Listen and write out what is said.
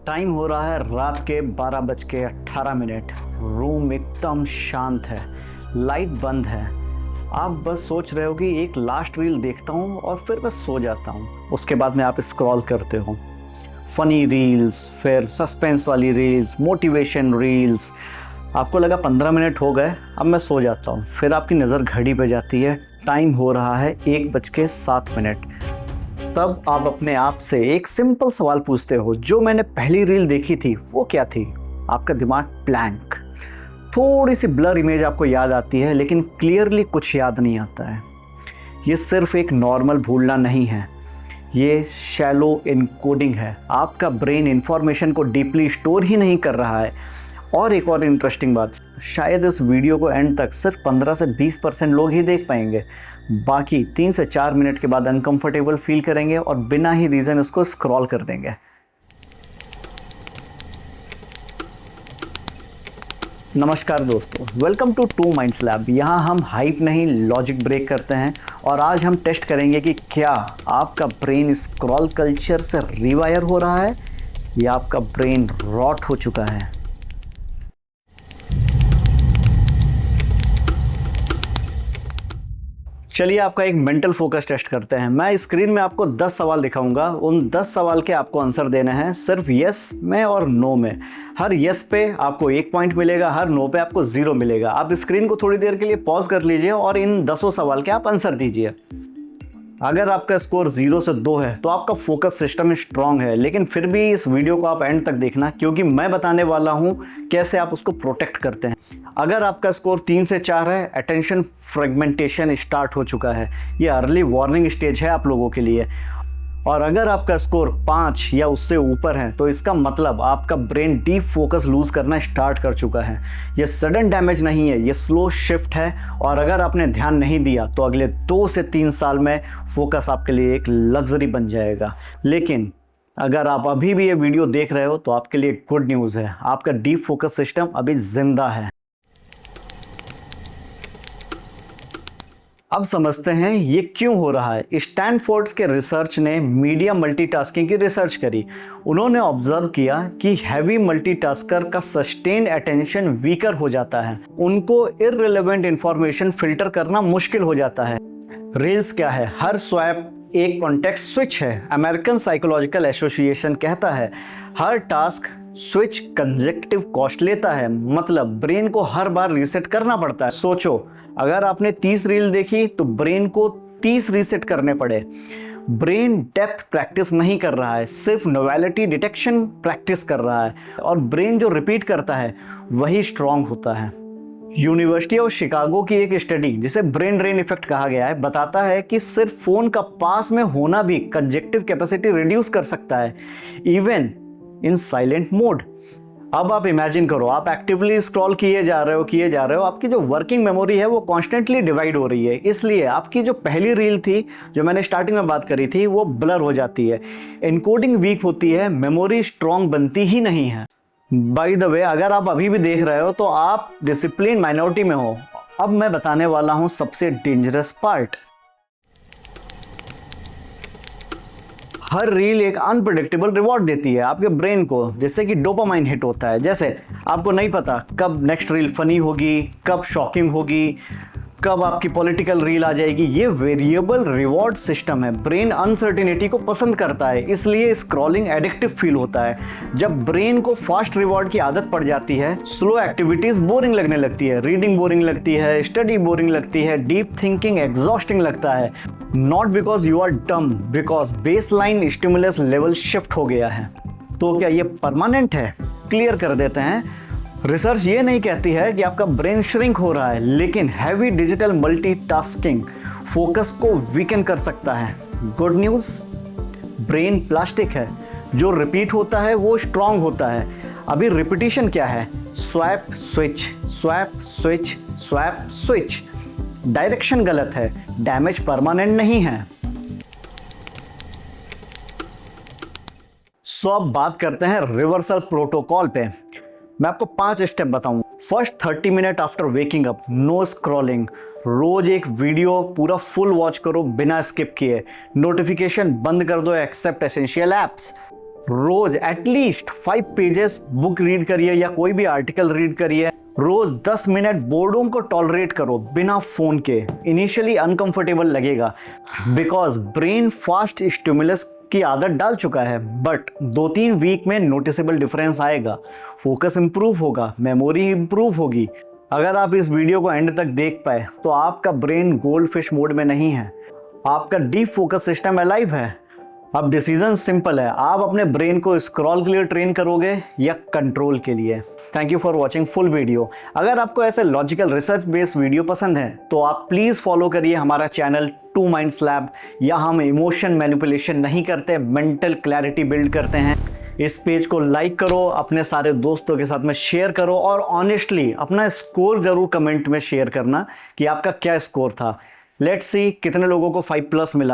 Time हो रहा है रात के 12:18। रूम एकदम शांत है, लाइट बंद है। आप बस सोच रहे हो कि एक लास्ट रील देखता हूँ और फिर बस सो जाता हूँ। उसके बाद में आप स्क्रॉल करते हो, फनी रील्स, फिर सस्पेंस वाली रील्स, मोटिवेशन रील्स। आपको लगा 15 मिनट हो गए, अब मैं सो जाता हूँ। फिर आपकी नज़र घड़ी पे जाती है, टाइम हो रहा है 1:07। तब आप अपने आप से एक सिंपल सवाल पूछते हो, जो मैंने पहली रील देखी थी वो क्या थी? आपका दिमाग ब्लैंक, थोड़ी सी ब्लर इमेज आपको याद आती है, लेकिन क्लियरली कुछ याद नहीं आता है। ये सिर्फ एक नॉर्मल भूलना नहीं है, ये शैलो इनकोडिंग है। आपका ब्रेन इंफॉर्मेशन को डीपली स्टोर ही नहीं कर रहा है। और एक और इंटरेस्टिंग बात, शायद इस वीडियो को एंड तक सिर्फ 15 से 20% लोग ही देख पाएंगे। बाकी 3 से 4 मिनट के बाद अनकंफर्टेबल फील करेंगे और बिना ही रीज़न इसको स्क्रॉल कर देंगे। नमस्कार दोस्तों, welcome to two minds lab. यहाँ हम हाइप नहीं, लॉजिक ब्रेक करते हैं। और आज हम टेस्ट करेंगे कि क्या आपका ब्रेन स्क्रॉल कल्चर से रिवायर हो रहा है या आपका ब्रेन रॉट हो चुका है। चलिए आपका एक मेंटल फोकस टेस्ट करते हैं। मैं स्क्रीन में आपको 10 सवाल दिखाऊंगा। उन 10 सवाल के आपको आंसर देने हैं, सिर्फ यस में और नो में। हर यस पे आपको 1 पॉइंट मिलेगा, हर नो पे आपको 0 मिलेगा। आप स्क्रीन को थोड़ी देर के लिए पॉज कर लीजिए और इन 10 सवाल के आप आंसर दीजिए। अगर आपका स्कोर 0 से 2 है तो आपका फोकस सिस्टम स्ट्रांग है, लेकिन फिर भी इस वीडियो को आप एंड तक देखना, क्योंकि मैं बताने वाला हूं कैसे आप उसको प्रोटेक्ट करते हैं। अगर आपका स्कोर 3 से 4 है, अटेंशन फ्रेगमेंटेशन स्टार्ट हो चुका है। ये अर्ली वार्निंग स्टेज है आप लोगों के लिए। और अगर आपका स्कोर 5 या उससे ऊपर है तो इसका मतलब आपका ब्रेन डीप फोकस लूज करना स्टार्ट कर चुका है। ये सडन डैमेज नहीं है, ये स्लो शिफ्ट है। और अगर आपने ध्यान नहीं दिया तो अगले 2 से 3 साल में फोकस आपके लिए एक लग्जरी बन जाएगा। लेकिन अगर आप अभी भी ये वीडियो देख रहे हो तो आपके लिए गुड न्यूज़ है, आपका डीप फोकस सिस्टम अभी जिंदा है। अब समझते हैं ये क्यों हो रहा है। स्टैनफोर्ड के रिसर्च ने मीडिया मल्टीटास्किंग की रिसर्च करी। उन्होंने ऑब्जर्व किया कि हैवी मल्टीटास्कर का सस्टेन्ड अटेंशन वीकर हो जाता है। उनको इररिलेवेंट इंफॉर्मेशन फिल्टर करना मुश्किल हो जाता है। रील्स क्या है? हर स्वैप एक कॉन्टेक्स्ट स्विच है। अमेरिकन साइकोलॉजिकल एसोसिएशन कहता है हर टास्क स्विच कंजेक्टिव कॉस्ट लेता है, मतलब ब्रेन को हर बार रीसेट करना पड़ता है। सोचो, अगर आपने 30 रील देखी तो ब्रेन को 30 रीसेट करने पड़े। ब्रेन डेप्थ प्रैक्टिस नहीं कर रहा है, सिर्फ नोवेलिटी डिटेक्शन प्रैक्टिस कर रहा है। और ब्रेन जो रिपीट करता है वही स्ट्रांग होता है। यूनिवर्सिटी ऑफ शिकागो की एक स्टडी, जिसे ब्रेन ड्रेन इफेक्ट कहा गया है, बताता है कि सिर्फ फोन का पास में होना भी कंजेक्टिव कैपेसिटी रिड्यूस कर सकता है, इवन इन साइलेंट मोड। अब आप इमेजिन करो, आप एक्टिवली स्क्रॉल किए जा रहे हो, आपकी जो वर्किंग मेमोरी है वो कॉन्स्टेंटली डिवाइड हो रही है। इसलिए आपकी जो पहली रील थी, जो मैंने स्टार्टिंग में बात करी थी, वो ब्लर हो जाती है, एनकोडिंग वीक होती है, मेमोरी स्ट्रांग बनती ही नहीं है। बाय द वे, अगर आप अभी भी देख रहे हो तो आप डिसिप्लिन माइनॉरिटी में हो। अब मैं बताने वाला हूं सबसे डेंजरस पार्ट। हर रील एक अनप्रेडिक्टेबल रिवॉर्ड देती है आपके ब्रेन को, जिससे कि डोपामाइन हिट होता है। जैसे आपको नहीं पता कब नेक्स्ट रील फनी होगी, कब शॉकिंग होगी, कब आपकी पॉलिटिकल रील आ जाएगी। ये वेरिएबल रिवॉर्ड सिस्टम है। ब्रेन अनसर्टिनिटी को पसंद करता है, इसलिए स्क्रॉलिंग एडिक्टिव फील होता है। जब ब्रेन को फास्ट रिवॉर्ड की आदत पड़ जाती है, स्लो एक्टिविटीज बोरिंग लगने लगती है। रीडिंग बोरिंग लगती है, स्टडी बोरिंग लगती है, डीप थिंकिंग एग्जॉस्टिंग लगता है। Not because you are dumb, because baseline stimulus level shift हो गया है। तो क्या ये परमानेंट है? क्लियर कर देते हैं। रिसर्च ये नहीं कहती है कि आपका ब्रेन श्रिंक हो रहा है, लेकिन हैवी डिजिटल मल्टीटास्किंग फोकस को वीकन कर सकता है। गुड न्यूज़, ब्रेन प्लास्टिक है, जो रिपीट होता है वो स्ट्रांग होता है। अभी रिपीटिशन क्या है? Swap switch, swap switch, swap switch. Direction गलत है, डैमेज परमानेंट नहीं है। सो अब बात करते हैं रिवर्सल प्रोटोकॉल पे। मैं आपको 5 स्टेप बताऊं। First 30 minute after waking up, no scrolling. रोज एक वीडियो पूरा फुल वॉच करो बिना स्किप किए। नोटिफिकेशन बंद कर दो एक्सेप्ट एसेंशियल एप्स। रोज एटलीस्ट 5 पेजेस बुक रीड करिए या कोई भी आर्टिकल रीड करिए। रोज 10 मिनट बोर्डम को टॉलरेट करो बिना फोन के। इनिशियली अनकंफर्टेबल लगेगा बिकॉज ब्रेन फास्ट स्टिमुलस की आदत डाल चुका है, बट 2-3 वीक में नोटिसेबल डिफरेंस आएगा। फोकस इंप्रूव होगा, मेमोरी इंप्रूव होगी। अगर आप इस वीडियो को एंड तक देख पाए तो आपका ब्रेन गोल्ड फिश मोड में नहीं है, आपका डीप फोकस सिस्टम अलाइव है। अब डिसीजन सिंपल है, आप अपने ब्रेन को स्क्रॉल के लिए ट्रेन करोगे या कंट्रोल के लिए। Thank you for watching full video. अगर आपको ऐसे लॉजिकल रिसर्च बेस्ड वीडियो पसंद है तो आप प्लीज़ फॉलो करिए हमारा चैनल टू माइंड्स लैब। या हम इमोशन मैनिपुलेशन नहीं करते, मेंटल क्लैरिटी बिल्ड करते हैं। इस पेज को लाइक करो, अपने सारे दोस्तों के साथ में शेयर करो और ऑनेस्टली अपना स्कोर ज़रूर कमेंट में शेयर करना कि आपका क्या स्कोर था। लेट्स सी कितने लोगों को 5+ मिला।